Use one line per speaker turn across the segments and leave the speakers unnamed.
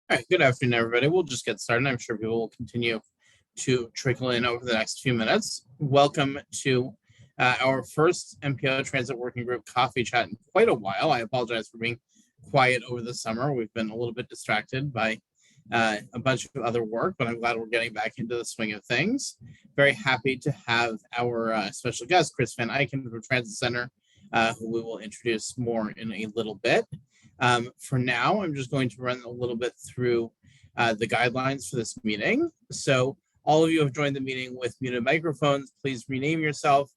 All right, good afternoon, everybody. We'll just get started. I'm sure people will continue to trickle in over the next few minutes. Welcome to our first MPO Transit Working Group coffee chat in quite a while. I apologize for being quiet over the summer. We've been a little bit distracted by a bunch of other work, but I'm glad we're getting back into the swing of things. Very happy to have our special guest, Chris Van Eiken from Transit Center, who we will introduce more in a little bit. For now, I'm just going to run a little bit through the guidelines for this meeting. So all of you have joined the meeting with muted microphones. Please rename yourself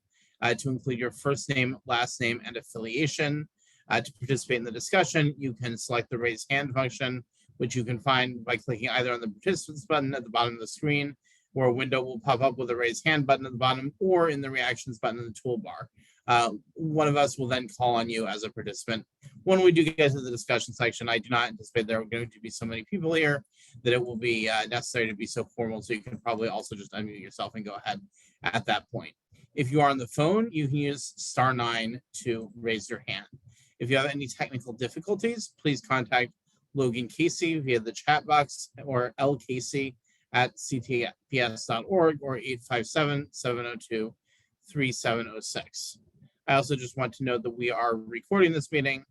to include your first name, last name, and affiliation. To participate in the discussion, you can select the raise hand function, which you can find by clicking either on the participants button at the bottom of the screen, or a window will pop up with a raise hand button at the bottom, or in the reactions button in the toolbar. One of us will then call on you as a participant. When we do get to the discussion section, I do not anticipate there are going to be so many people here that it will be necessary to be so formal, so you can probably also just unmute yourself and go ahead at that point. If you are on the phone, you can use *9 to raise your hand. If you have any technical difficulties, please contact Logan Casey via the chat box or lcasey@ctps.org or 857-702-3706. I also just want to note that we are recording this meeting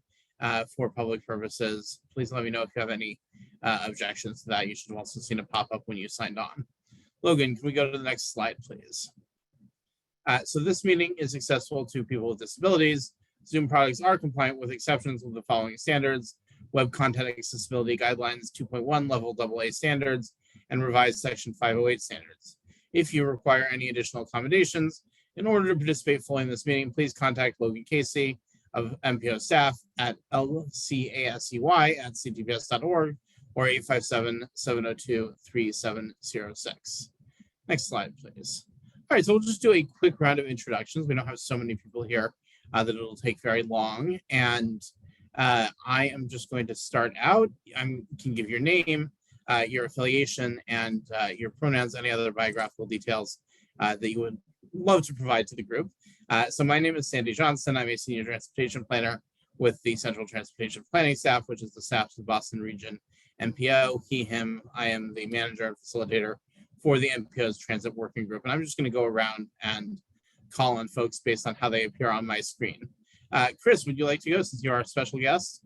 for public purposes. Please let me know if you have any objections to that. You should have also seen it pop up when you signed on. Logan, can we go to the next slide, please? So this meeting is accessible to people with disabilities. Zoom products are compliant with exceptions with the following standards: Web Content Accessibility Guidelines 2.1 Level AA standards and revised Section 508 standards. If you require any additional accommodations, in order to participate fully in this meeting, please contact Logan Casey of MPO staff at lcasey@ctps.org or 857-702-3706. Next slide, please. All right, so we'll just do a quick round of introductions. We don't have so many people here that it'll take very long. And I am just going to start out. You can give your name, your affiliation, and your pronouns, any other biographical details that you would love to provide to the group. So my name is Sandy Johnson. I'm a senior transportation planner with the Central Transportation Planning staff, which is the staff of the Boston Region MPO, he, him. I am the manager and facilitator for the MPO's Transit Working Group. And I'm just going to go around and call on folks based on how they appear on my screen. Chris, would you like to go since you're our special guest?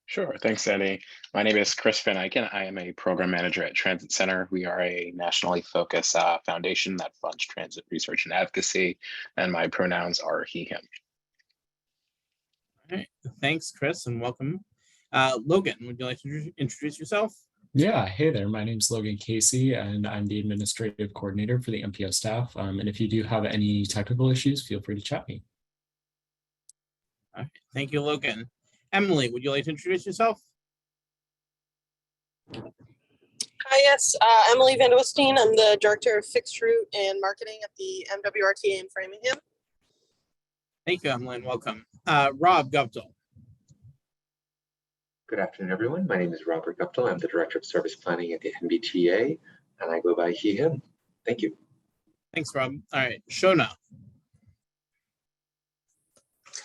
Sure, thanks, Sandy. My name is Chris Van Eiken. I am a program manager at Transit Center. We are a nationally focused foundation that funds transit research and advocacy, and my pronouns are he, him.
All right, thanks, Chris, and welcome. Logan, would you like to introduce yourself?
Yeah, hey there. My name's Logan Casey, and I'm the administrative coordinator for the MPO staff. And if you do have any technical issues, feel free to chat me.
All right, thank you, Logan. Emily, would you like to introduce yourself?
Hi, yes, Emily Van Oosteen. I'm the Director of Fixed Route and Marketing at the MWRTA in Framingham.
Thank you, Emily, and welcome. Rob Guptill.
Good afternoon, everyone. My name is Robert Guptill. I'm the Director of Service Planning at the MBTA, and I go by he, him. Thank you.
Thanks, Rob. All right, Shona.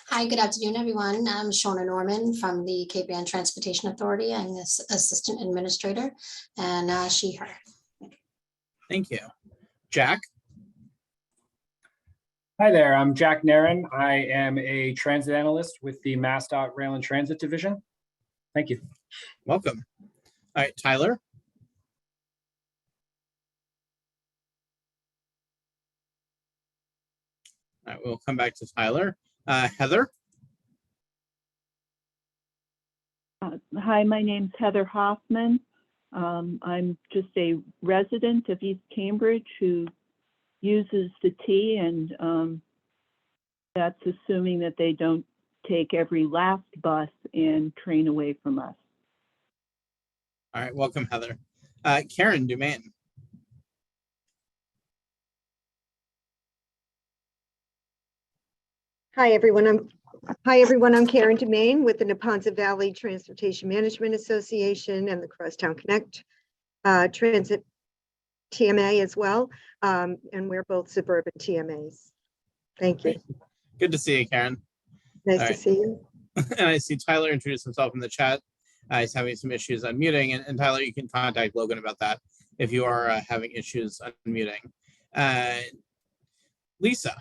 Hi, good afternoon, everyone. I'm Shona Norman from the Cape Ann Transportation Authority. I'm the Assistant Administrator, and she, her.
Thank you. Jack.
Hi there, I'm Jack Narin. I am a transit analyst with the MassDOT Rail and Transit Division. Thank you.
Welcome. All right, Tyler. All right, we'll come back to Tyler. Heather.
Hi, my name's Heather Hoffman. I'm just a resident of East Cambridge who uses the T, and that's assuming that they don't take every last bus and train away from us.
All right, welcome, Heather. Karen Dumaine.
Hi, everyone. I'm Karen Dumaine with the Neponset Valley Transportation Management Association and the Crosstown Connect Transit TMA as well. And we're both suburban TMAs. Thank you.
Good to see you, Karen.
Nice to see you.
And I see Tyler introduced himself in the chat. is having some issues unmuting. And Tyler, you can contact Logan about that if you are having issues unmuting. Lisa.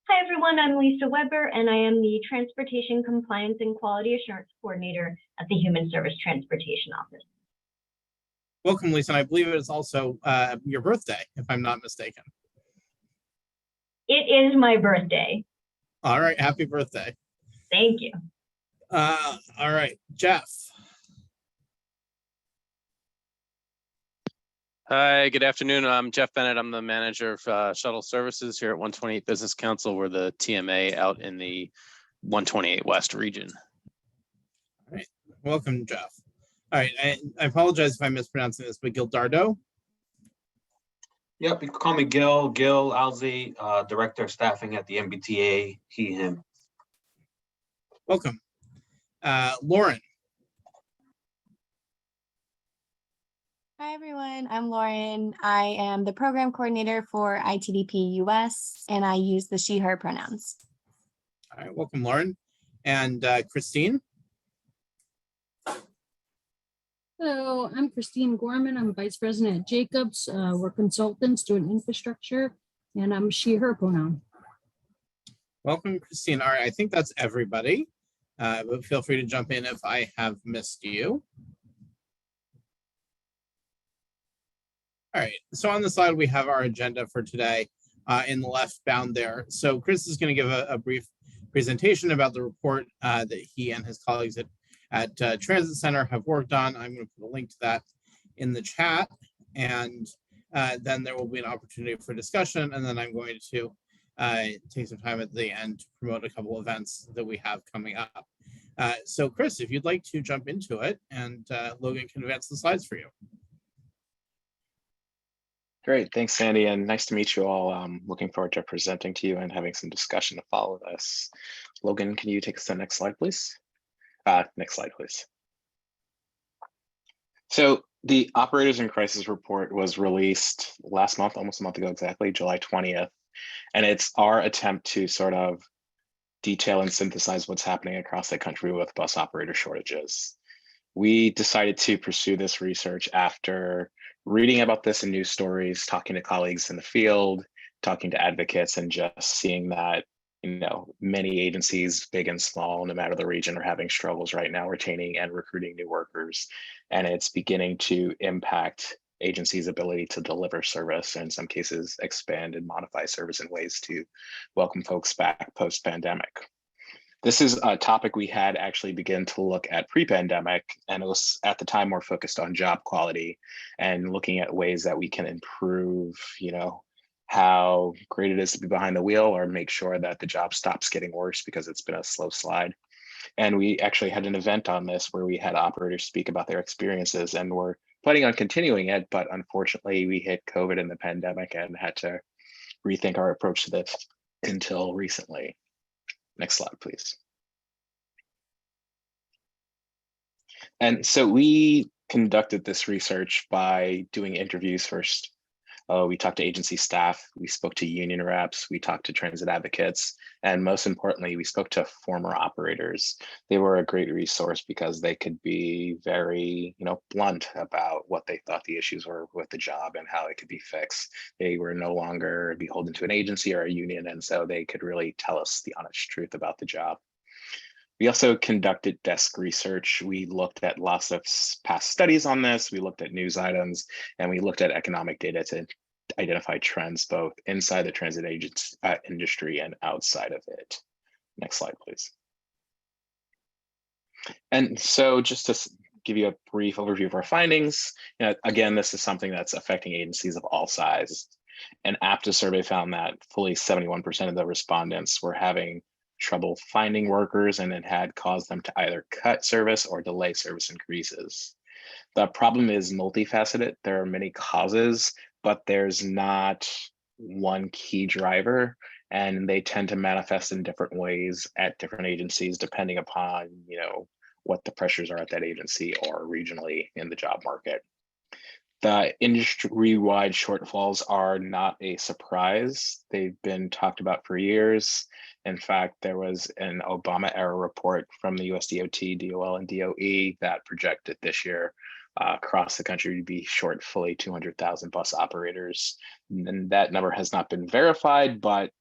Hi, everyone. I'm Lisa Weber, and I am the Transportation Compliance and Quality Assurance Coordinator at the Human Service Transportation Office.
Welcome, Lisa. And I believe it is also your birthday, if I'm not mistaken.
It is my birthday.
All right. Happy birthday.
Thank you.
All right. Jeff.
Hi, good afternoon. I'm Jeff Bennett. I'm the manager of shuttle services here at 128 Business Council. We're the TMA out in the 128 West region.
All right. Welcome, Jeff. All right. I apologize if I'm mispronouncing this, but Gildardo.
Yep, you can call me Gil Alzi, Director of Staffing at the MBTA, he, him.
Welcome. Lauren.
Hi, everyone. I'm Lauren. I am the program coordinator for ITDP US, and I use the she, her pronouns.
All right. Welcome, Lauren. And Christine.
Hello, I'm Christine Gorman. I'm Vice President at Jacobs. We're consultants doing infrastructure, and I'm she, her pronoun.
Welcome, Christine. All right. I think that's everybody, but feel free to jump in if I have missed you. All right, so on the slide, we have our agenda for today in the left bound there. So Chris is going to give a brief presentation about the report that he and his colleagues at Transit Center have worked on. I'm going to put a link to that in the chat, and then there will be an opportunity for discussion, and then I'm going to take some time at the end to promote a couple events that we have coming up. So Chris, if you'd like to jump into it, and Logan can advance the slides for you.
Great, thanks, Sandy, and nice to meet you all. Looking forward to presenting to you and having some discussion to follow this. Logan, can you take us to the next slide, please? Next slide, please. So the Operators in Crisis report was released last month, almost a month ago exactly, July 20th. And it's our attempt to sort of detail and synthesize what's happening across the country with bus operator shortages. We decided to pursue this research after reading about this in news stories, talking to colleagues in the field, talking to advocates, and just seeing that, you know, many agencies, big and small, no matter the region, are having struggles right now retaining and recruiting new workers. And it's beginning to impact agencies' ability to deliver service, and in some cases expand and modify service in ways to welcome folks back post-pandemic. This is a topic we had actually begin to look at pre-pandemic, and it was at the time more focused on job quality and looking at ways that we can improve, you know, how great it is to be behind the wheel or make sure that the job stops getting worse because it's been a slow slide. And we actually had an event on this where we had operators speak about their experiences, and we're planning on continuing it, but unfortunately we hit COVID in the pandemic and had to rethink our approach to this until recently. Next slide, please. And so we conducted this research by doing interviews first. We talked to agency staff, we spoke to union reps, we talked to transit advocates, and most importantly, we spoke to former operators. They were a great resource because they could be very, you know, blunt about what they thought the issues were with the job and how it could be fixed. They were no longer beholden to an agency or a union, and so they could really tell us the honest truth about the job. We also conducted desk research. We looked at lots of past studies on this. We looked at news items, and we looked at economic data to identify trends both inside the transit industry and outside of it. Next slide, please. And so just to give you a brief overview of our findings, you know, again, this is something that's affecting agencies of all sizes. An APTA survey found that fully 71% of the respondents were having trouble finding workers, and it had caused them to either cut service or delay service increases. The problem is multifaceted. There are many causes, but there's not one key driver, and they tend to manifest in different ways at different agencies, depending upon, you know, what the pressures are at that agency or regionally in the job market. The industry-wide shortfalls are not a surprise. They've been talked about for years. In fact, there was an Obama-era report from the USDOT, DOL, and DOE that projected this year across the country to be short fully 200,000 bus operators. And that number has not been verified, but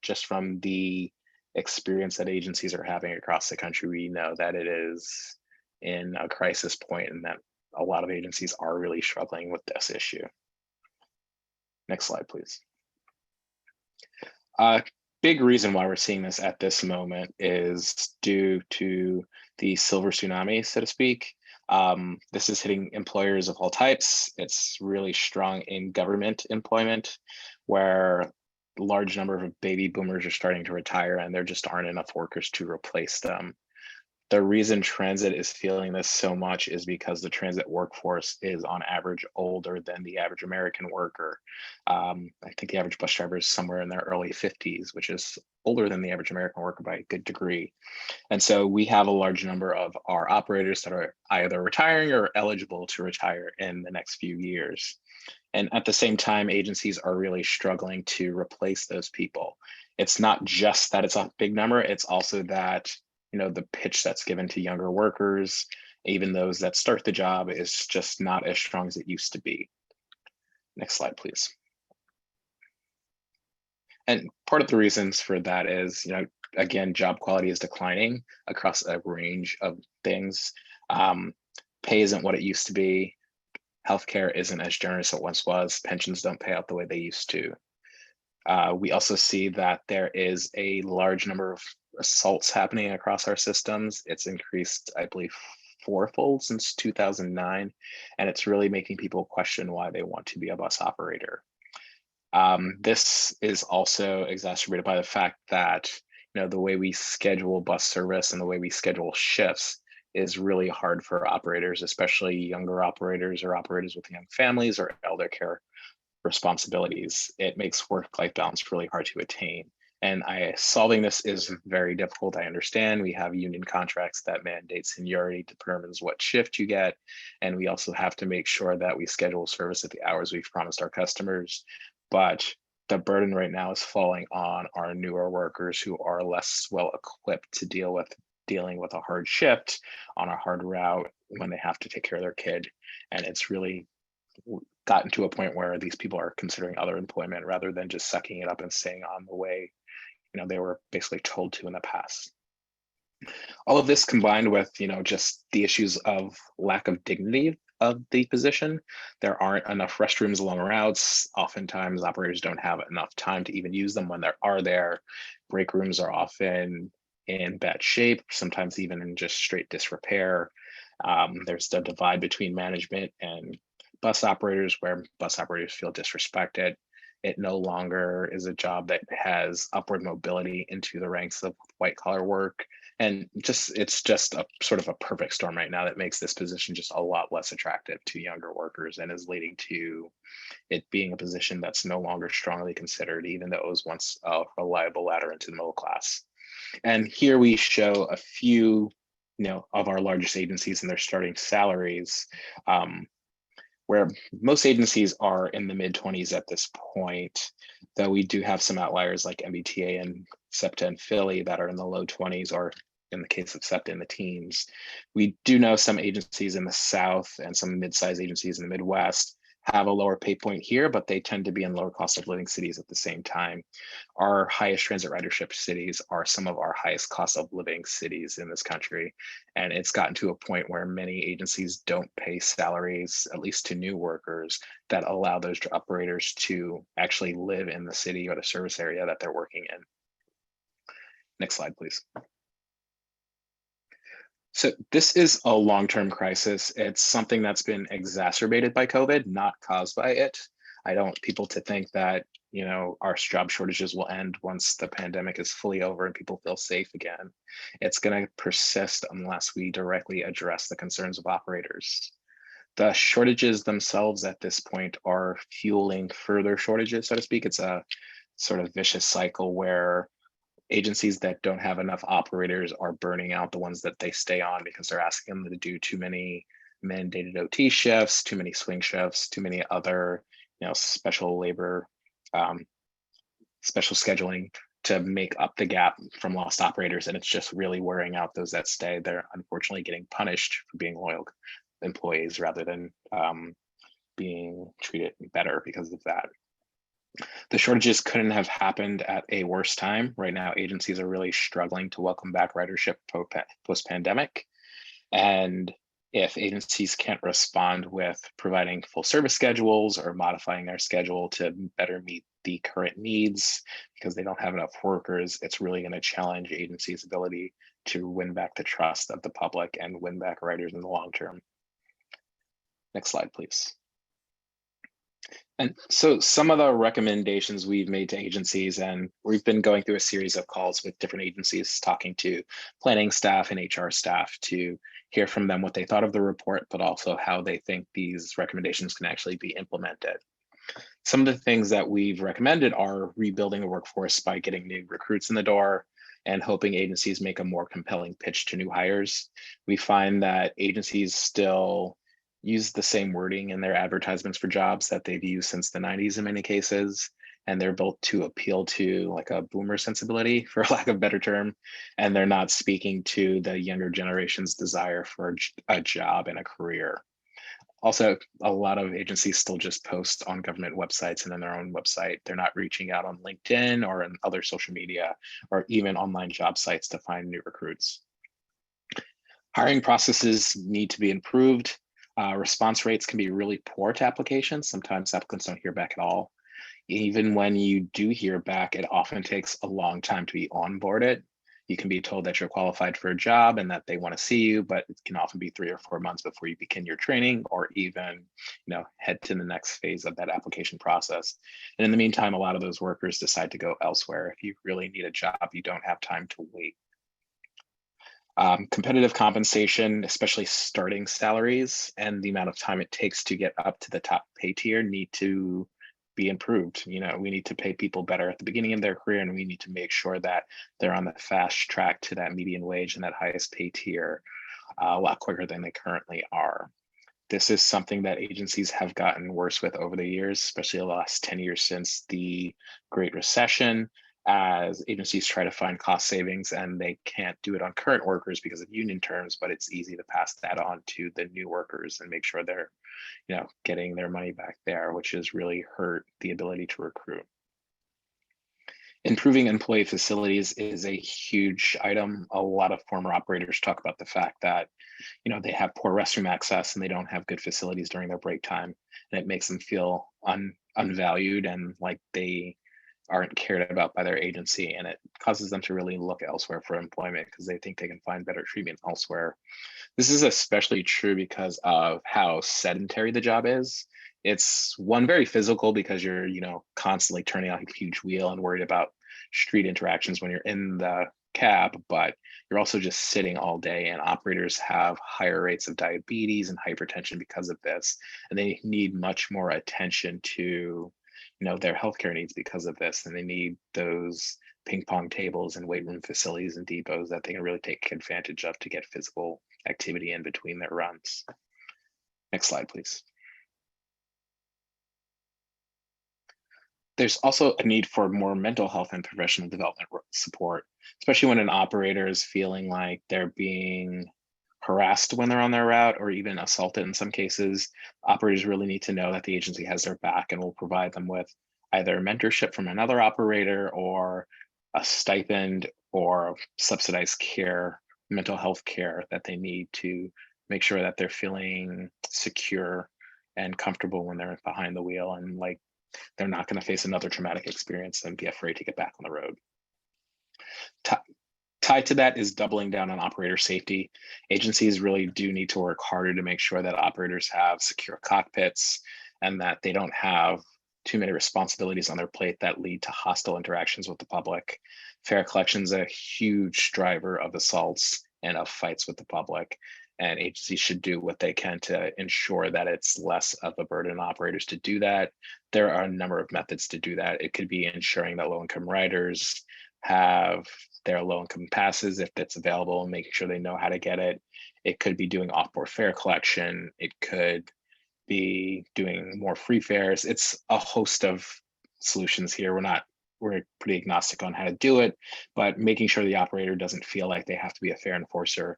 just from the experience that agencies are having across the country, we know that it is in a crisis point and that a lot of agencies are really struggling with this issue. Next slide, please. A big reason why we're seeing this at this moment is due to the silver tsunami, so to speak. This is hitting employers of all types. It's really strong in government employment, where a large number of baby boomers are starting to retire and there just aren't enough workers to replace them. The reason transit is feeling this so much is because the transit workforce is on average older than the average American worker. I think the average bus driver is somewhere in their early 50s, which is older than the average American worker by a good degree. And so we have a large number of our operators that are either retiring or eligible to retire in the next few years. And at the same time, agencies are really struggling to replace those people. It's not just that it's a big number, it's also that the pitch that's given to younger workers, even those that start the job, is just not as strong as it used to be. Next slide, please. And part of the reasons for that is, again, job quality is declining across a range of things. Pay isn't what it used to be. Healthcare isn't as generous as it once was. Pensions don't pay out the way they used to. We also see that there is a large number of assaults happening across our systems. It's increased, I believe, fourfold since 2009, and it's really making people question why they want to be a bus operator. This is also exacerbated by the fact that the way we schedule bus service and the way we schedule shifts is really hard for operators, especially younger operators or operators with young families or elder care responsibilities. It makes work-life balance really hard to attain. And solving this is very difficult. I understand we have union contracts that mandate seniority determines what shift you get. And we also have to make sure that we schedule service at the hours we've promised our customers. But the burden right now is falling on our newer workers who are less well equipped to dealing with a hard shift on a hard route when they have to take care of their kid. And it's really gotten to a point where these people are considering other employment rather than just sucking it up and staying on the way they were basically told to in the past. All of this combined with just the issues of lack of dignity of the position. There aren't enough restrooms along routes. Oftentimes operators don't have enough time to even use them when they are there. Break rooms are often in bad shape, sometimes even in just straight disrepair. There's the divide between management and bus operators where bus operators feel disrespected. It no longer is a job that has upward mobility into the ranks of white collar work. And it's just a sort of a perfect storm right now that makes this position just a lot less attractive to younger workers and is leading to it being a position that's no longer strongly considered, even though it was once a reliable ladder into the middle class. And here we show a few of our largest agencies and their starting salaries, where most agencies are in the mid-20s at this point, though we do have some outliers like MBTA and SEPTA and Philly that are in the low 20s, or in the case of SEPTA in the teens. We do know some agencies in the South and some mid-sized agencies in the Midwest have a lower pay point here, but they tend to be in lower cost of living cities at the same time. Our highest transit ridership cities are some of our highest cost of living cities in this country. And it's gotten to a point where many agencies don't pay salaries, at least to new workers, that allow those operators to actually live in the city or the service area that they're working in. Next slide, please. So this is a long-term crisis. It's something that's been exacerbated by COVID, not caused by it. I don't want people to think that, our job shortages will end once the pandemic is fully over and people feel safe again. It's going to persist unless we directly address the concerns of operators. The shortages themselves at this point are fueling further shortages, so to speak. It's a sort of vicious cycle where agencies that don't have enough operators are burning out the ones that they stay on because they're asking them to do too many mandated OT shifts, too many swing shifts, too many other, special labor, special scheduling to make up the gap from lost operators. And it's just really wearing out those that stay. They're unfortunately getting punished for being loyal employees rather than being treated better because of that. The shortages couldn't have happened at a worse time. Right now, agencies are really struggling to welcome back ridership post-pandemic. And if agencies can't respond with providing full service schedules or modifying their schedule to better meet the current needs because they don't have enough workers, it's really going to challenge agencies' ability to win back the trust of the public and win back riders in the long term. Next slide, please. And so some of the recommendations we've made to agencies, and we've been going through a series of calls with different agencies, talking to planning staff and HR staff to hear from them what they thought of the report, but also how they think these recommendations can actually be implemented. Some of the things that we've recommended are rebuilding the workforce by getting new recruits in the door and hoping agencies make a more compelling pitch to new hires. We find that agencies still use the same wording in their advertisements for jobs that they've used since the 90s in many cases. And they're built to appeal to like a boomer sensibility, for lack of a better term. And they're not speaking to the younger generation's desire for a job and a career. Also, a lot of agencies still just post on government websites and in their own website. They're not reaching out on LinkedIn or in other social media or even online job sites to find new recruits. Hiring processes need to be improved. Response rates can be really poor to applications. Sometimes applicants don't hear back at all. Even when you do hear back, it often takes a long time to be onboarded. You can be told that you're qualified for a job and that they want to see you, but it can often be 3 or 4 months before you begin your training or even, head to the next phase of that application process. And in the meantime, a lot of those workers decide to go elsewhere. If you really need a job, you don't have time to wait. Competitive compensation, especially starting salaries and the amount of time it takes to get up to the top pay tier need to be improved. We need to pay people better at the beginning of their career, and we need to make sure that they're on the fast track to that median wage and that highest pay tier a lot quicker than they currently are. This is something that agencies have gotten worse with over the years, especially the last 10 years since the Great Recession, as agencies try to find cost savings and they can't do it on current workers because of union terms, but it's easy to pass that on to the new workers and make sure they're, getting their money back there, which has really hurt the ability to recruit. Improving employee facilities is a huge item. A lot of former operators talk about the fact that, they have poor restroom access and they don't have good facilities during their break time. And it makes them feel unvalued and like they aren't cared about by their agency, and it causes them to really look elsewhere for employment because they think they can find better treatment elsewhere. This is especially true because of how sedentary the job is. It's one, very physical because you're, constantly turning on a huge wheel and worried about street interactions when you're in the cab, but you're also just sitting all day, and operators have higher rates of diabetes and hypertension because of this, and they need much more attention to their healthcare needs because of this, and they need those ping pong tables and weight room facilities and depots that they can really take advantage of to get physical activity in between their runs. Next slide, please. There's also a need for more mental health and professional development support, especially when an operator is feeling like they're being harassed when they're on their route or even assaulted in some cases. Operators really need to know that the agency has their back and will provide them with either mentorship from another operator or a stipend or subsidized care, mental health care that they need to make sure that they're feeling secure and comfortable when they're behind the wheel, and like they're not going to face another traumatic experience and be afraid to get back on the road. Tied to that is doubling down on operator safety. Agencies really do need to work harder to make sure that operators have secure cockpits and that they don't have too many responsibilities on their plate that lead to hostile interactions with the public. Fare collection is a huge driver of assaults and of fights with the public, and agencies should do what they can to ensure that it's less of a burden on operators to do that. There are a number of methods to do that. It could be ensuring that low-income riders have their low-income passes if it's available, and making sure they know how to get it. It could be doing off-board fare collection. It could be doing more free fares. It's a host of solutions here. We're pretty agnostic on how to do it, but making sure the operator doesn't feel like they have to be a fare enforcer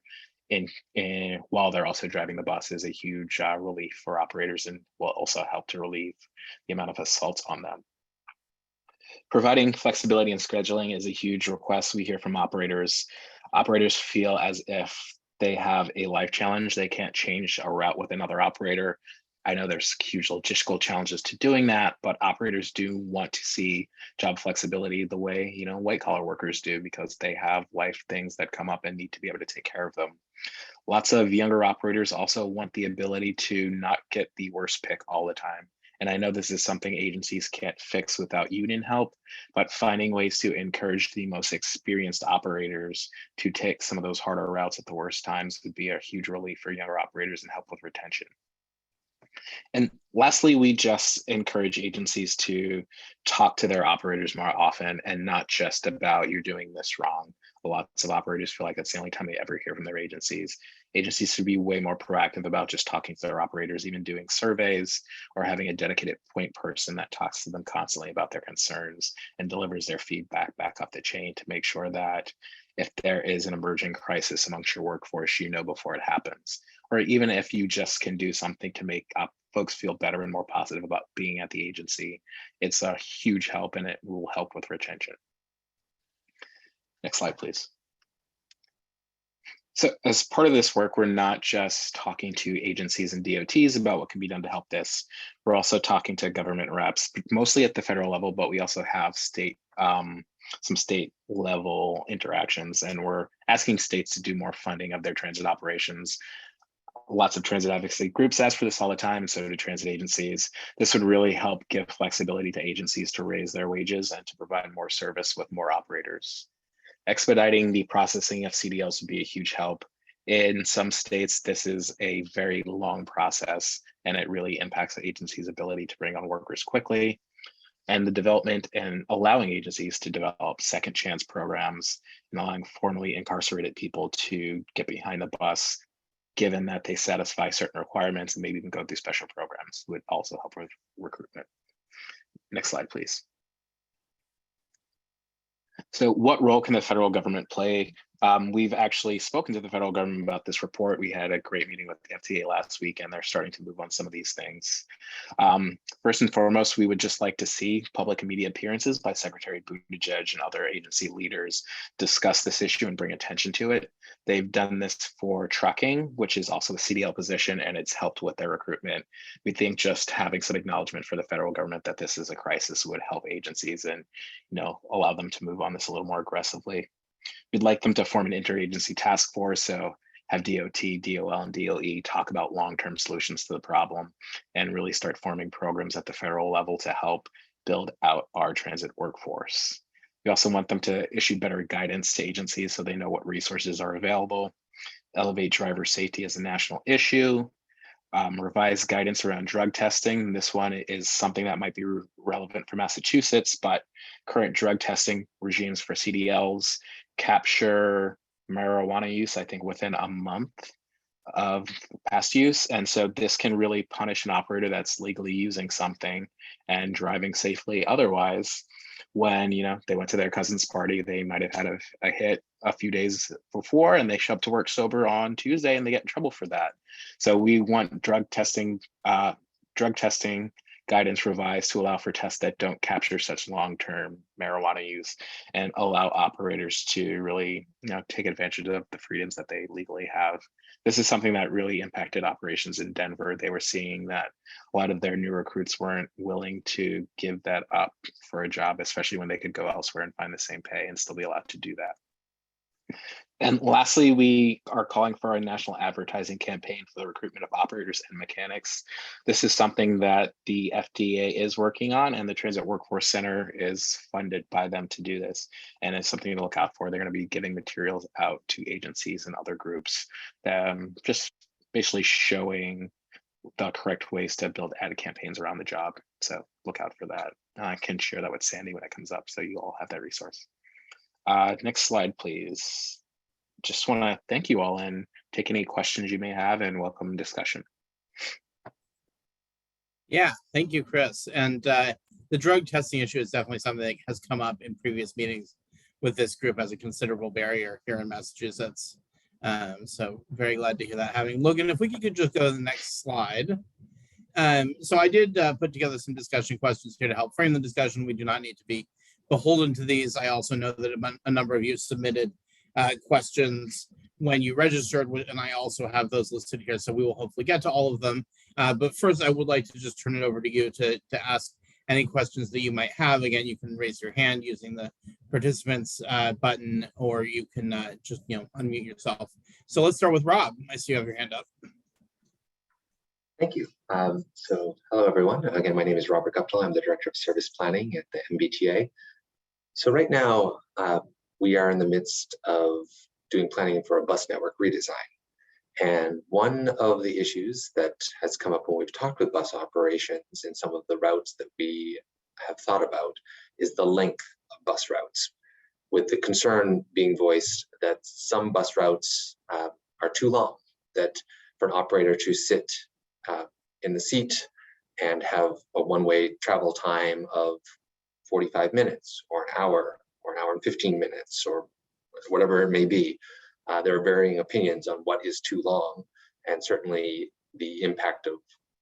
while they're also driving the bus is a huge relief for operators, and will also help to relieve the amount of assaults on them. Providing flexibility in scheduling is a huge request we hear from operators. Operators feel as if they have a life challenge. They can't change a route with another operator. I know there's huge logistical challenges to doing that, but operators do want to see job flexibility the way, white collar workers do, because they have life things that come up and need to be able to take care of them. Lots of younger operators also want the ability to not get the worst pick all the time. And I know this is something agencies can't fix without union help, but finding ways to encourage the most experienced operators to take some of those harder routes at the worst times would be a huge relief for younger operators and help with retention. And lastly, we just encourage agencies to talk to their operators more often, and not just about you're doing this wrong. Lots of operators feel like that's the only time they ever hear from their agencies. Agencies should be way more proactive about just talking to their operators, even doing surveys or having a dedicated point person that talks to them constantly about their concerns and delivers their feedback back up the chain to make sure that if there is an emerging crisis amongst your workforce, before it happens. Or even if you just can do something to make folks feel better and more positive about being at the agency, it's a huge help, and it will help with retention. Next slide, please. So as part of this work, we're not just talking to agencies and DOTs about what can be done to help this. We're also talking to government reps, mostly at the federal level, but we also have some state level interactions, and we're asking states to do more funding of their transit operations. Lots of transit advocacy groups ask for this all the time, and so do transit agencies. This would really help give flexibility to agencies to raise their wages and to provide more service with more operators. Expediting the processing of CDLs would be a huge help. In some states, this is a very long process, and it really impacts the agency's ability to bring on workers quickly. And the development and allowing agencies to develop second chance programs and allowing formerly incarcerated people to get behind the bus, given that they satisfy certain requirements and maybe even go through special programs, would also help with recruitment. Next slide, please. So what role can the federal government play? We've actually spoken to the federal government about this report. We had a great meeting with the FTA last week, and they're starting to move on some of these things. First and foremost, we would just like to see public and media appearances by Secretary Buttigieg and other agency leaders discuss this issue and bring attention to it. They've done this for trucking, which is also a CDL position, and it's helped with their recruitment. We think just having some acknowledgement for the federal government that this is a crisis would help agencies and allow them to move on this a little more aggressively. We'd like them to form an interagency task force, so have DOT, DOL, and DOE talk about long-term solutions to the problem and really start forming programs at the federal level to help build out our transit workforce. We also want them to issue better guidance to agencies so they know what resources are available, elevate driver safety as a national issue, revise guidance around drug testing. This one is something that might be relevant for Massachusetts, but current drug testing regimes for CDLs capture marijuana use, I think, within a month of past use. And so this can really punish an operator that's legally using something and driving safely otherwise. When they went to their cousin's party, they might have had a hit a few days before, and they show up to work sober on Tuesday, and they get in trouble for that. So we want drug testing guidance revised to allow for tests that don't capture such long-term marijuana use and allow operators to really take advantage of the freedoms that they legally have. This is something that really impacted operations in Denver. They were seeing that a lot of their new recruits weren't willing to give that up for a job, especially when they could go elsewhere and find the same pay and still be allowed to do that. And lastly, we are calling for a national advertising campaign for the recruitment of operators and mechanics. This is something that the FDA is working on, and the Transit Workforce Center is funded by them to do this. And it's something to look out for. They're going to be giving materials out to agencies and other groups, just basically showing the correct ways to build ad campaigns around the job. So look out for that. I can share that with Sandy when it comes up, so you all have that resource. Next slide, please. Just want to thank you all and take any questions you may have and welcome discussion.
Yeah, thank you, Chris. And the drug testing issue is definitely something that has come up in previous meetings with this group as a considerable barrier here in Massachusetts. So very glad to hear that happening. Logan, if we could just go to the next slide. So I did put together some discussion questions here to help frame the discussion. We do not need to be beholden to these. I also know that a number of you submitted questions when you registered, and I also have those listed here, so we will hopefully get to all of them. But first, I would like to just turn it over to you to ask any questions that you might have. Again, you can raise your hand using the participants button, or you can just unmute yourself. So let's start with Rob. I see you have your hand up.
Thank you. So hello, everyone. Again, my name is Robert Guptill. I'm the Director of Service Planning at the MBTA. So right now, we are in the midst of doing planning for a bus network redesign. And one of the issues that has come up when we've talked with bus operations in some of the routes that we have thought about is the length of bus routes, with the concern being voiced that some bus routes are too long, that for an operator to sit in the seat and have a one-way travel time of 45 minutes or an hour and 15 minutes or whatever it may be. There are varying opinions on what is too long, and certainly the impact of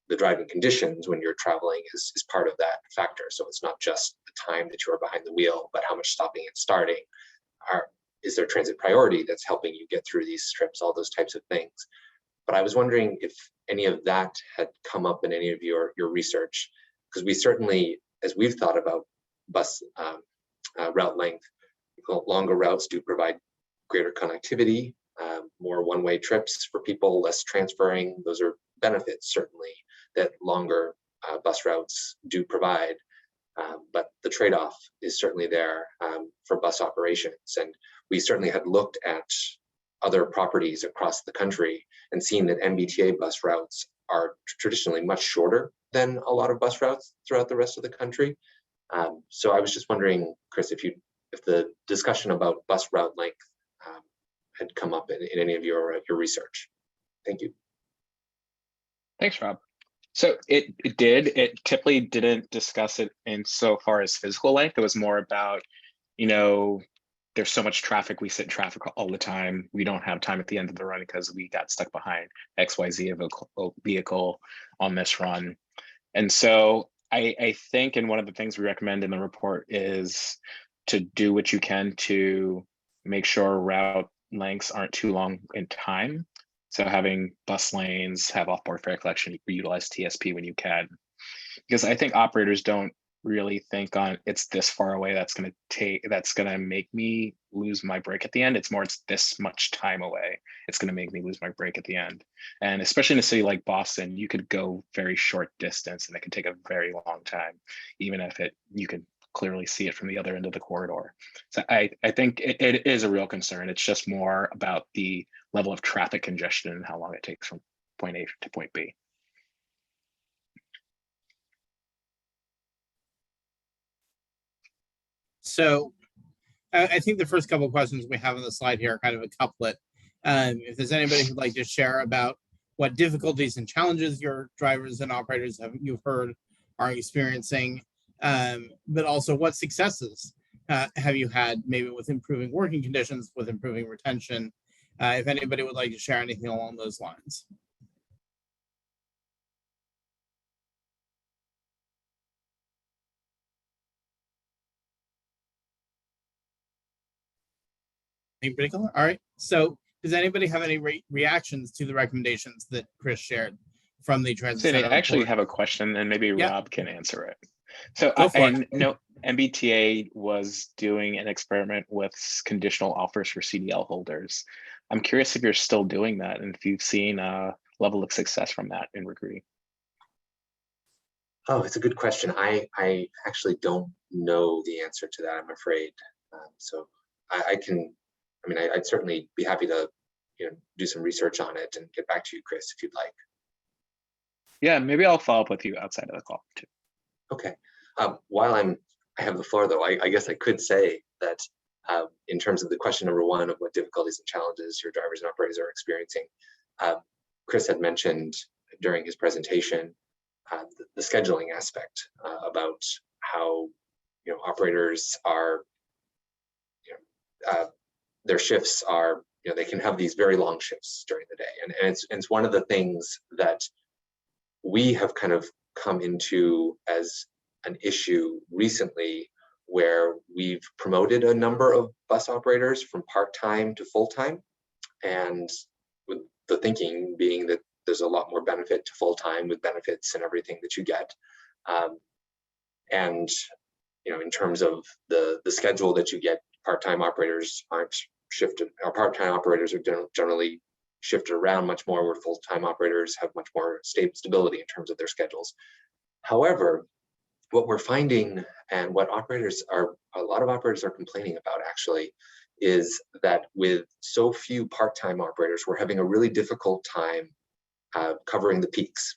the driving conditions when you're traveling is part of that factor. So it's not just the time that you are behind the wheel, but how much stopping and starting. Is there transit priority that's helping you get through these trips, all those types of things. But I was wondering if any of that had come up in any of your research, because we certainly, as we've thought about bus route length, longer routes do provide greater connectivity, more one-way trips for people, less transferring. Those are benefits, certainly, that longer bus routes do provide. But the trade-off is certainly there for bus operations. And we certainly had looked at other properties across the country and seen that MBTA bus routes are traditionally much shorter than a lot of bus routes throughout the rest of the country. So I was just wondering, Chris, if the discussion about bus route length had come up in any of your research. Thank you.
Thanks, Rob. So it did. It typically didn't discuss it in so far as physical length. It was more about, there's so much traffic. We sit in traffic all the time. We don't have time at the end of the run because we got stuck behind XYZ vehicle on this run. And so I think, and one of the things we recommend in the report is to do what you can to make sure route lengths aren't too long in time. So having bus lanes, have off-board fare collection, utilize TSP when you can. Because I think operators don't really think on it's this far away that's going to make me lose my break at the end. It's more it's this much time away. It's going to make me lose my break at the end. And especially in a city like Boston, you could go very short distance and it can take a very long time, even if you can clearly see it from the other end of the corridor. So I think it is a real concern. It's just more about the level of traffic congestion and how long it takes from point A to point B.
So I think the first couple of questions we have on the slide here are kind of a couplet. If there's anybody who'd like to share about what difficulties and challenges your drivers and operators you've heard are experiencing, but also what successes have you had maybe with improving working conditions, with improving retention, if anybody would like to share anything along those lines. In particular? All right. So does anybody have any reactions to the recommendations that Chris shared from the Transit Center?
I actually have a question and maybe Rob can answer it. So
I
know MBTA was doing an experiment with conditional offers for CDL holders. I'm curious if you're still doing that and if you've seen a level of success from that in recruiting.
Oh, it's a good question. I actually don't know the answer to that, I'm afraid. So I'd certainly be happy to do some research on it and get back to you, Chris, if you'd like.
Yeah, maybe I'll follow up with you outside of the call too.
Okay. While I have the floor, though, I guess I could say that in terms of the question number one of what difficulties and challenges your drivers and operators are experiencing, Chris had mentioned during his presentation the scheduling aspect about how operators are, their shifts are, they can have these very long shifts during the day, and it's one of the things that we have kind of come into as an issue recently, where we've promoted a number of bus operators from part-time to full-time, and with the thinking being that there's a lot more benefit to full-time with benefits and everything that you get. And in terms of the schedule that you get, part-time operators aren't shifted, or part-time operators are generally shifted around much more, where full-time operators have much more stability in terms of their schedules. However, what we're finding, and what a lot of operators are complaining about actually, is that with so few part-time operators, we're having a really difficult time covering the peaks.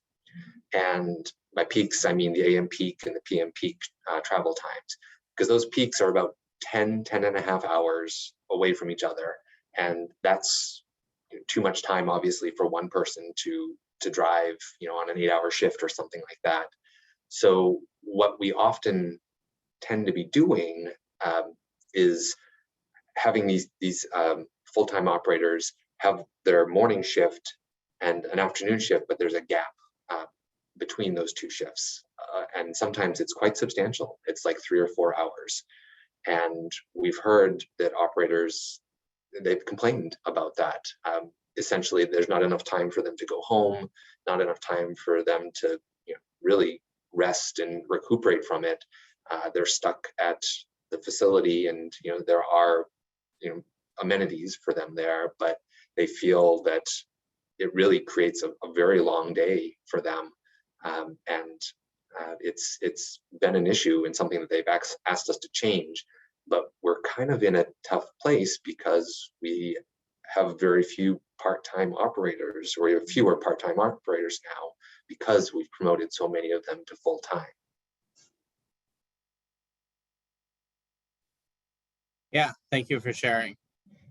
And by peaks, I mean the AM peak and the PM peak travel times, because those peaks are about 10 and a half hours away from each other. And that's too much time, obviously, for one person to drive, on an 8-hour shift or something like that. So what we often tend to be doing is having these full-time operators have their morning shift and an afternoon shift, but there's a gap between those two shifts. And sometimes it's quite substantial. It's like 3 or 4 hours. And we've heard that operators, they've complained about that. Essentially, there's not enough time for them to go home, not enough time for them to really rest and recuperate from it. They're stuck at the facility, and there are amenities for them there, but they feel that it really creates a very long day for them. And it's been an issue and something that they've asked us to change, but we're kind of in a tough place because we have very few part-time operators, or we have fewer part-time operators now because we've promoted so many of them to full-time.
Yeah, thank you for sharing.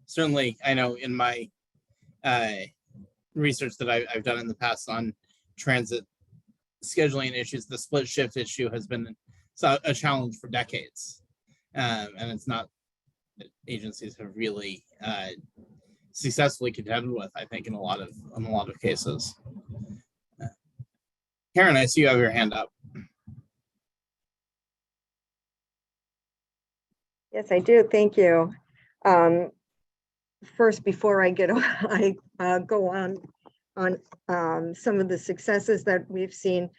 Certainly, I know in my research that I've done in the past on transit scheduling issues, the split shift issue has been a challenge for decades. And it's not that agencies have really successfully contended with, I think, in a lot of cases. Karen, I see you have your hand up.
Yes, I do. Thank you. First, before I go on some of the successes that we've seen,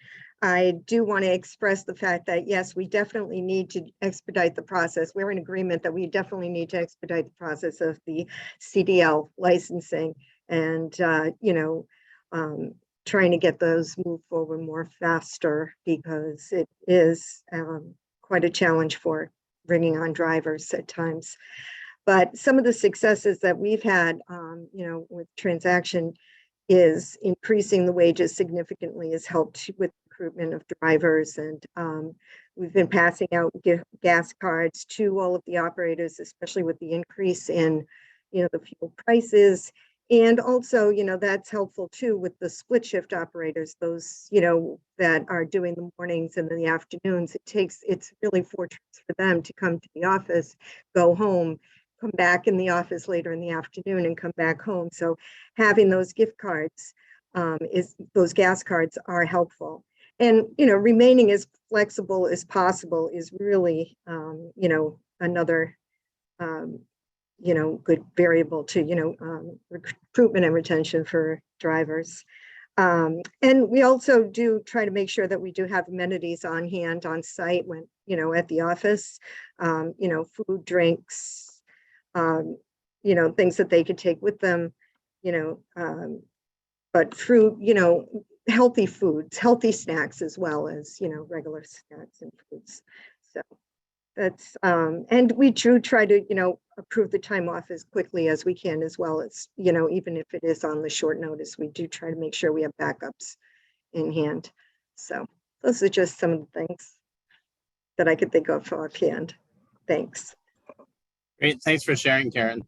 I do want to express the fact that, yes, we definitely need to expedite the process. We're in agreement that we definitely need to expedite the process of the CDL licensing, and trying to get those moved forward more faster, because it is quite a challenge for bringing on drivers at times. But some of the successes that we've had, with transaction, is increasing the wages significantly has helped with recruitment of drivers. And we've been passing out gas cards to all of the operators, especially with the increase in, the fuel prices. And also, that's helpful too with the split shift operators, those, that are doing the mornings and the afternoons. It's really fortunate for them to come to the office, go home, come back in the office later in the afternoon, and come back home. So having those gift cards, those gas cards are helpful. And, remaining as flexible as possible is really, another, good variable to, recruitment and retention for drivers. And we also do try to make sure that we do have amenities on hand on site when, at the office, food, drinks, things that they could take with them, but fruit, healthy foods, healthy snacks, as well as, regular snacks and foods. So that's, and we do try to, approve the time off as quickly as we can, as well as, even if it is on the short notice, we do try to make sure we have backups in hand. So those are just some of the things that I could think of offhand. Thanks.
Great, thanks for sharing, Karen.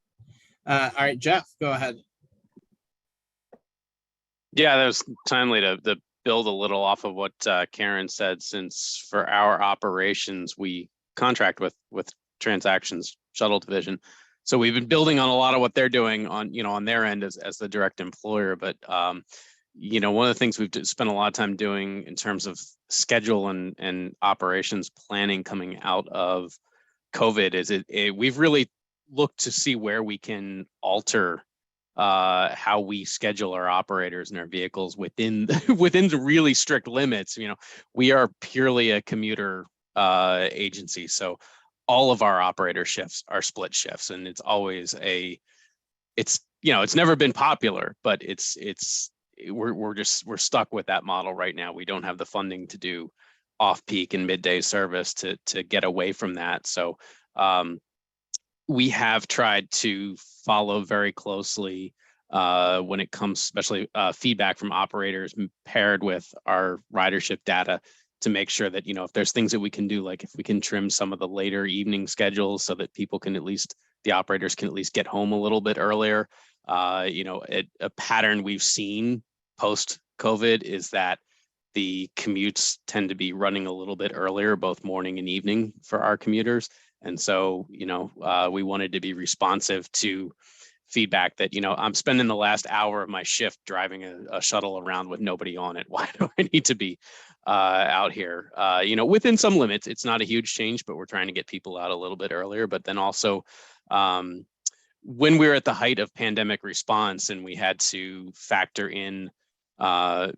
All right, Jeff, go ahead.
Yeah, that was timely to build a little off of what Karen said, since for our operations, we contract with Transactions Shuttle Division. So we've been building on a lot of what they're doing on, on their end as the direct employer. But, one of the things we've spent a lot of time doing in terms of schedule and operations planning coming out of COVID is we've really looked to see where we can alter how we schedule our operators and our vehicles within the really strict limits. We are purely a commuter agency, so all of our operator shifts are split shifts, and it's always it's never been popular, but we're stuck with that model right now. We don't have the funding to do off-peak and midday service to get away from that. So we have tried to follow very closely when it comes, especially feedback from operators paired with our ridership data, to make sure that, if there's things that we can do, like if we can trim some of the later evening schedules so that people can the operators can at least get home a little bit earlier. A pattern we've seen post-COVID is that the commutes tend to be running a little bit earlier, both morning and evening for our commuters. And so, we wanted to be responsive to feedback that, I'm spending the last hour of my shift driving a shuttle around with nobody on it. Why do I need to be out here? Within some limits. It's not a huge change, but we're trying to get people out a little bit earlier. But then also, when we were at the height of pandemic response and we had to factor in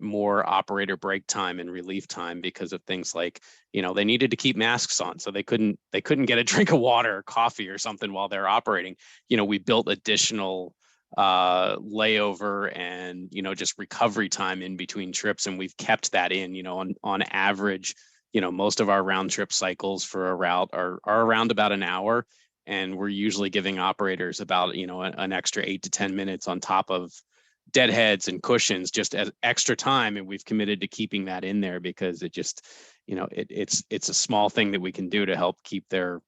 more operator break time and relief time because of things like, they needed to keep masks on, so they couldn't get a drink of water or coffee or something while they're operating. We built additional layover and, just recovery time in between trips, and we've kept that in. On average, most of our round trip cycles for a route are around about an hour, and we're usually giving operators about, an extra 8 to 10 minutes on top of deadheads and cushions just as extra time, and we've committed to keeping that in there because it just, it's a small thing that we can do to help keep their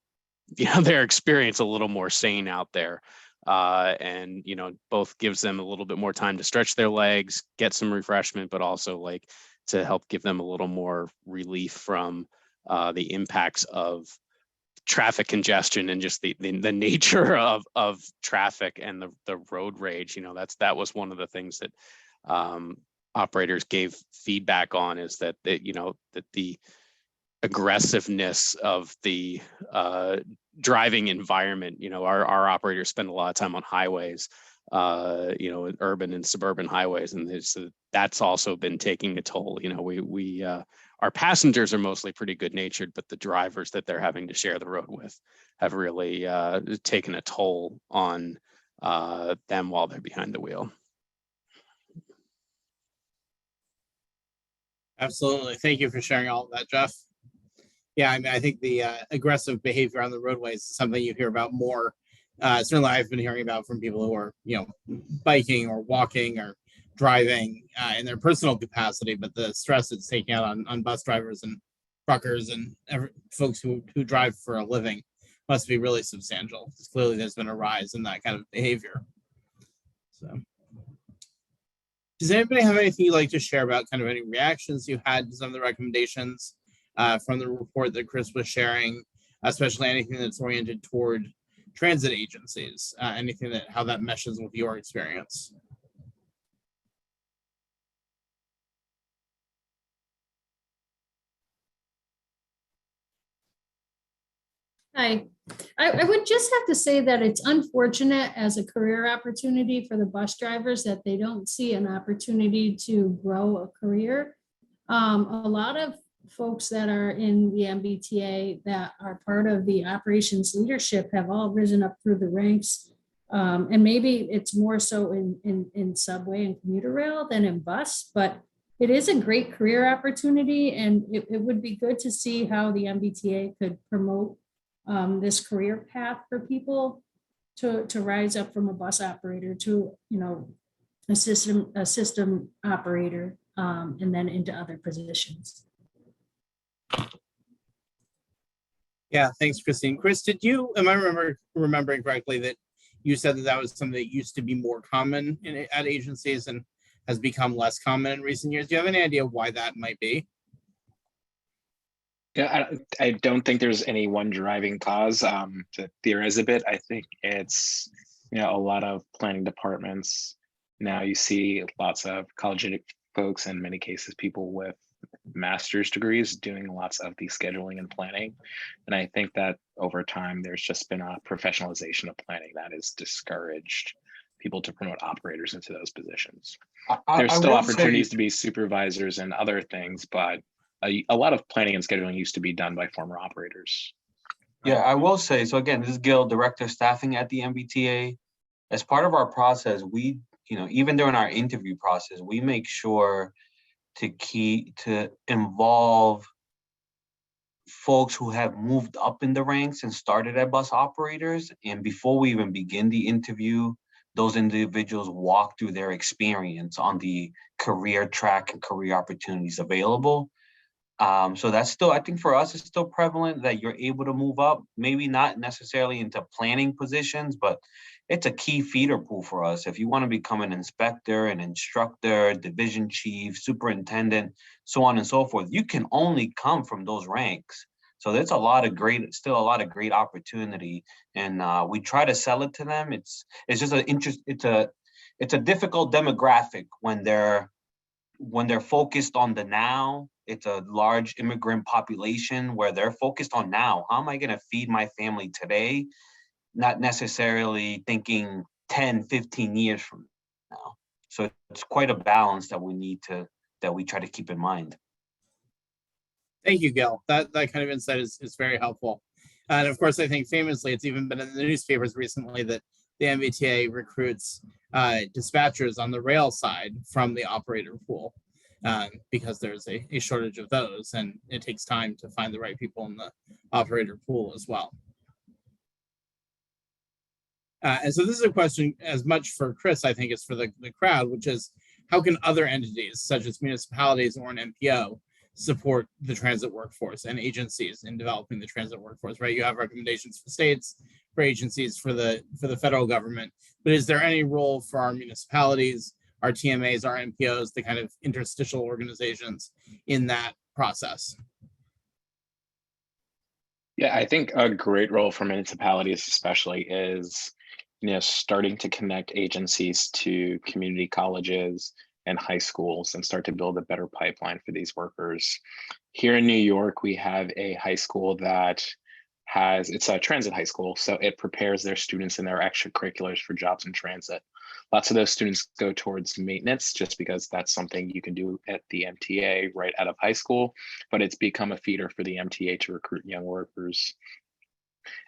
experience a little more sane out there, and both gives them a little bit more time to stretch their legs, get some refreshment, but also like to help give them a little more relief from the impacts of traffic congestion and just the nature of traffic and the road rage. That was one of the things that operators gave feedback on, is that that the aggressiveness of the driving environment. Our operators spend a lot of time on highways, urban and suburban highways, and that's also been taking a toll. Our passengers are mostly pretty good natured, but the drivers that they're having to share the road with have really taken a toll on them while they're behind the wheel.
Absolutely. Thank you for sharing all of that, Jeff. Yeah, I think the aggressive behavior on the roadways is something you hear about more. Certainly I've been hearing about from people who are, biking or walking or driving in their personal capacity, but the stress it's taking out on bus drivers and truckers and folks who drive for a living must be really substantial. Clearly there's been a rise in that kind of behavior. So does anybody have anything you'd like to share about kind of any reactions you had to some of the recommendations from the report that Chris was sharing, especially anything that's oriented toward transit agencies, anything how that meshes with your experience?
Hi, I would just have to say that it's unfortunate as a career opportunity for the bus drivers that they don't see an opportunity to grow a career. A lot of folks that are in the MBTA that are part of the operations leadership have all risen up through the ranks. And maybe it's more so in subway and commuter rail than in bus, but it is a great career opportunity, and it would be good to see how the MBTA could promote this career path for people to rise up from a bus operator to, a system operator, and then into other positions.
Yeah, thanks, Christine. Chris, am I remembering correctly that you said that that was something that used to be more common at agencies and has become less common in recent years? Do you have any idea why that might be?
Yeah, I don't think there's any one driving cause to theorize a bit. I think it's, a lot of planning departments. Now you see lots of college folks, in many cases, people with master's degrees doing lots of the scheduling and planning. And I think that over time, there's just been a professionalization of planning that has discouraged people to promote operators into those positions. There's still opportunities to be supervisors and other things, but a lot of planning and scheduling used to be done by former operators.
Yeah, I will say, so again, this is Gil, Director of Staffing at the MBTA. As part of our process, we, even during our interview process, we make sure to involve folks who have moved up in the ranks and started as bus operators. And before we even begin the interview, those individuals walk through their experience on the career track and career opportunities available. So that's still, I think for us, it's still prevalent that you're able to move up, maybe not necessarily into planning positions, but it's a key feeder pool for us. If you want to become an inspector, an instructor, division chief, superintendent, so on and so forth, you can only come from those ranks. So there's still a lot of great opportunity. And we try to sell it to them. It's just it's a difficult demographic when they're focused on the now. It's a large immigrant population where they're focused on now. How am I going to feed my family today? Not necessarily thinking 10, 15 years from now. So it's quite a balance that we try to keep in mind.
Thank you, Gil. That kind of insight is very helpful. And of course, I think famously, it's even been in the newspapers recently that the MBTA recruits dispatchers on the rail side from the operator pool because there's a shortage of those, and it takes time to find the right people in the operator pool as well. And so this is a question as much for Chris, I think, as for the crowd, which is, how can other entities, such as municipalities or an MPO, support the transit workforce and agencies in developing the transit workforce, right? You have recommendations for states, for agencies, for the federal government, but is there any role for our municipalities, our TMAs, our MPOs, the kind of interstitial organizations in that process?
Yeah, I think a great role for municipalities especially is, starting to connect agencies to community colleges and high schools and start to build a better pipeline for these workers. Here in New York, we have a high school that it's a transit high school, so it prepares their students in their extracurriculars for jobs in transit. Lots of those students go towards maintenance just because that's something you can do at the MTA right out of high school, but it's become a feeder for the MTA to recruit young workers.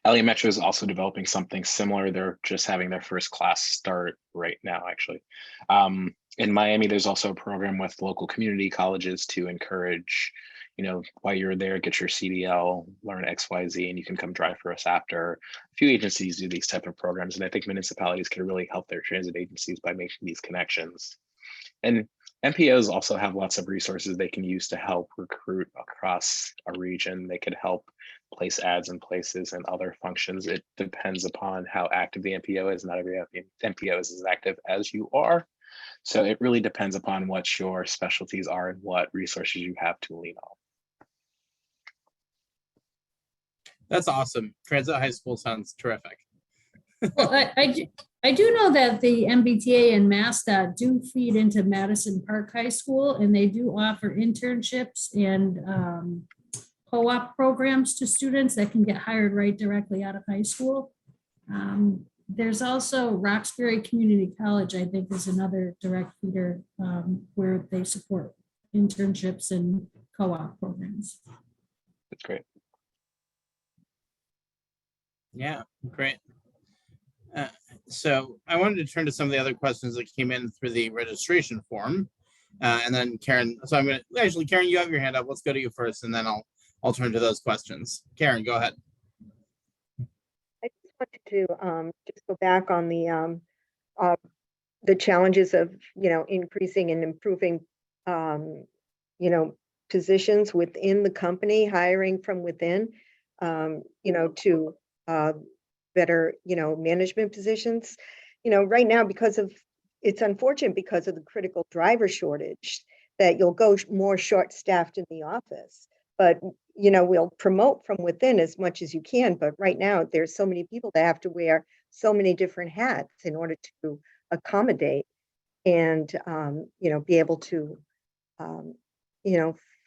LA Metro is also developing something similar. They're just having their first class start right now, actually. In Miami, there's also a program with local community colleges to encourage, while you're there, get your CDL, learn XYZ, and you can come drive for us after. A few agencies do these type of programs, and I think municipalities can really help their transit agencies by making these connections. And MPOs also have lots of resources they can use to help recruit across a region. They could help place ads in places and other functions. It depends upon how active the MPO is. Not every MPO is as active as you are. So it really depends upon what your specialties are and what resources you have to lean on.
That's awesome. Transit high school sounds terrific.
Well, I do know that the MBTA and MassDOT do feed into Madison Park High School, and they do offer internships and co-op programs to students that can get hired right directly out of high school. There's also Roxbury Community College, I think, is another direct feeder where they support internships and co-op programs.
That's great.
Yeah, great. So I wanted to turn to some of the other questions that came in through the registration form. And then Karen, so I'm going to, actually, Karen, you have your hand up. Let's go to you first, and then I'll turn to those questions. Karen, go ahead.
I just wanted to just go back on the challenges of, increasing and improving, positions within the company, hiring from within. to better, management positions. Right now, it's unfortunate because of the critical driver shortage that you'll go more short-staffed in the office. But, we'll promote from within as much as you can. But right now, there's so many people that have to wear so many different hats in order to accommodate and, be able to, um,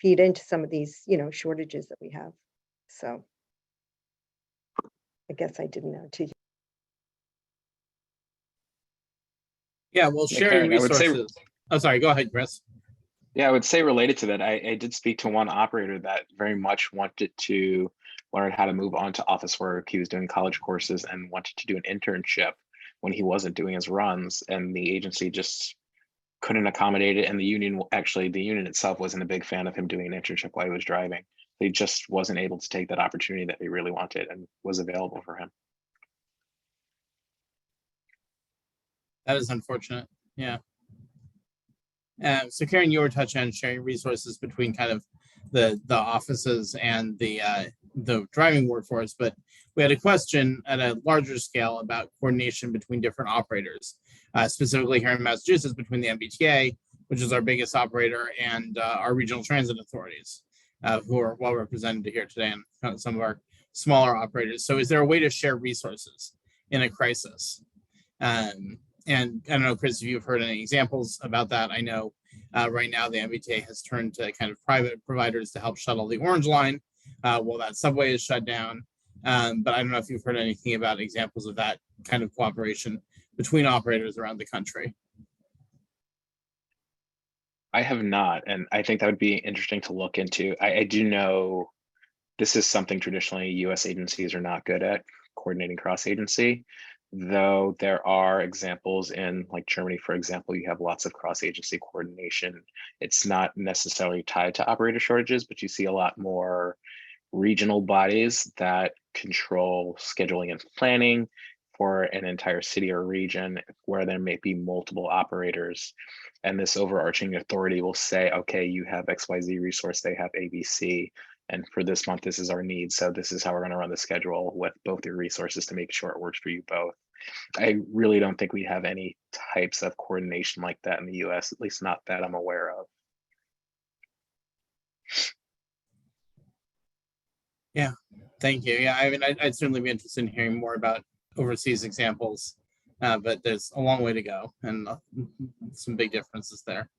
feed into some of these, shortages that we have. So I guess I didn't know to.
Yeah, well,
Yeah,
sharing
Karen, I would say,
resources. Oh, sorry, go ahead, Chris.
yeah, I would say related to that, I did speak to one operator that very much wanted to learn how to move on to office work. He was doing college courses and wanted to do an internship when he wasn't doing his runs, and the agency just couldn't accommodate it. And the union itself wasn't a big fan of him doing an internship while he was driving. He just wasn't able to take that opportunity that he really wanted and was available for him.
That is unfortunate. Yeah. So Karen, you were touching on sharing resources between kind of the offices and the driving workforce, but we had a question at a larger scale about coordination between different operators, specifically here in Massachusetts between the MBTA, which is our biggest operator, and our regional transit authorities, who are well represented here today, and some of our smaller operators. So is there a way to share resources in a crisis? And I don't know, Chris, if you've heard any examples about that. I know right now the MBTA has turned to kind of private providers to help shuttle the Orange Line while that subway is shut down. But I don't know if you've heard anything about examples of that kind of cooperation between operators around the country.
I have not, and I think that would be interesting to look into. I do know this is something traditionally US agencies are not good at, coordinating cross-agency, though there are examples in like Germany, for example, you have lots of cross-agency coordination. It's not necessarily tied to operator shortages, but you see a lot more regional bodies that control scheduling and planning for an entire city or region where there may be multiple operators. And this overarching authority will say, okay, you have XYZ resource, they have ABC. And for this month, this is our need. So this is how we're going to run the schedule with both your resources to make sure it works for you both. I really don't think we have any types of coordination like that in the US, at least not that I'm aware of.
Yeah, thank you. Yeah, I mean, I'd certainly be interested in hearing more about overseas examples, but there's a long way to go and some big differences there.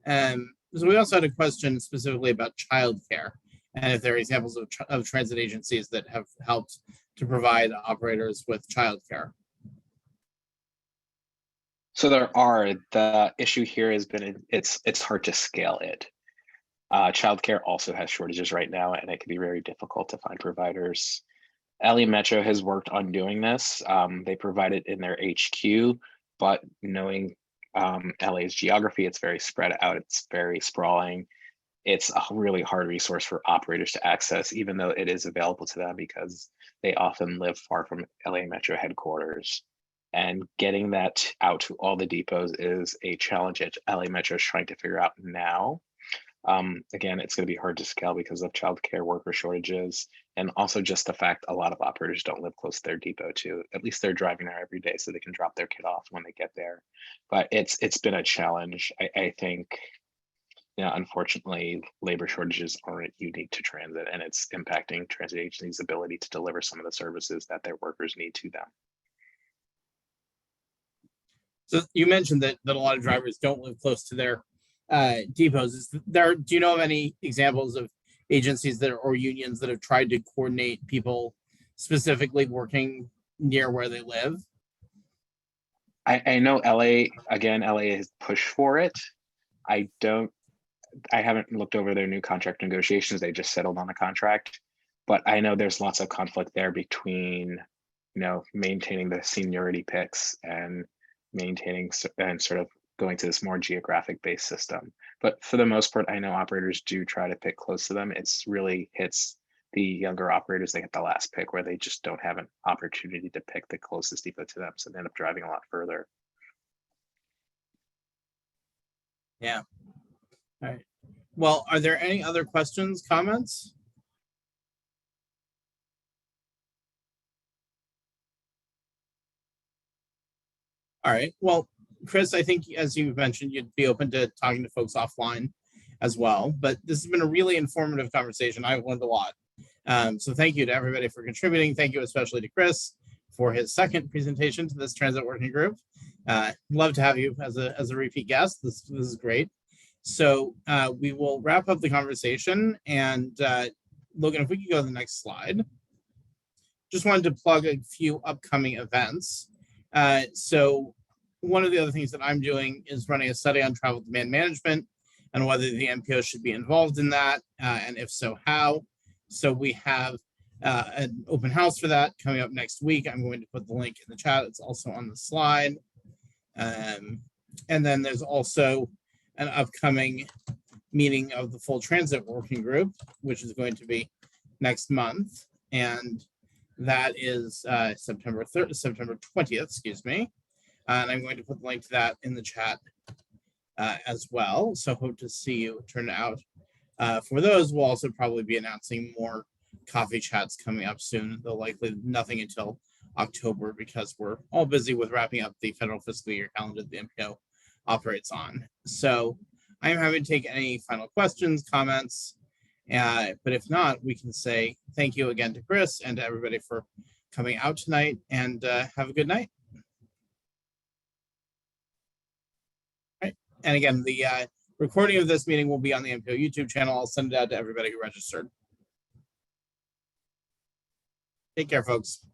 So we also had a question specifically about childcare and if there are examples of transit agencies that have helped to provide operators with childcare.
So there are. The issue here has been it's hard to scale it. Childcare also has shortages right now, and it can be very difficult to find providers. LA Metro has worked on doing this. They provide it in their HQ, but knowing LA's geography, it's very spread out, it's very sprawling. It's a really hard resource for operators to access, even though it is available to them because they often live far from LA Metro headquarters. And getting that out to all the depots is a challenge that LA Metro is trying to figure out now. Again, it's going to be hard to scale because of childcare worker shortages, and also just the fact a lot of operators don't live close to their depot too. At least they're driving there every day so they can drop their kid off when they get there. But it's been a challenge. I think, unfortunately, labor shortages aren't unique to transit, and it's impacting transit agencies' ability to deliver some of the services that their workers need to them.
So you mentioned that a lot of drivers don't live close to their depots. Do you know of any examples of agencies or unions that have tried to coordinate people specifically working near where they live?
I know LA has pushed for it. I haven't looked over their new contract negotiations. They just settled on a contract, but I know there's lots of conflict there between, maintaining the seniority picks and maintaining and sort of going to this more geographic based system. But for the most part, I know operators do try to pick close to them. It's really hits the younger operators. They get the last pick where they just don't have an opportunity to pick the closest depot to them. So they end up driving a lot further.
Yeah. All right. Well, are there any other questions, comments? All right. Well, Chris, I think as you mentioned, you'd be open to talking to folks offline as well. But this has been a really informative conversation. I've learned a lot. So thank you to everybody for contributing. Thank you especially to Chris for his second presentation to this transit working group. Love to have you as a repeat guest. This is great. So we will wrap up the conversation. And Logan, if we could go to the next slide. Just wanted to plug a few upcoming events. So one of the other things that I'm doing is running a study on travel demand management and whether the MPO should be involved in that, and if so, how. So we have an open house for that coming up next week. I'm going to put the link in the chat. It's also on the slide. And then there's also an upcoming meeting of the full transit working group, which is going to be next month. And that is September 20th, excuse me. And I'm going to put the link to that in the chat as well. So hope to see you turn out for those. We'll also probably be announcing more coffee chats coming up soon, though likely nothing until October because we're all busy with wrapping up the federal fiscal year calendar the MPO operates on. So I'm happy to take any final questions, comments, but if not, we can say thank you again to Chris and to everybody for coming out tonight, and have a good night. Right. And again, the recording of this meeting will be on the MPO YouTube channel. I'll send it out to everybody who registered. Take care, folks.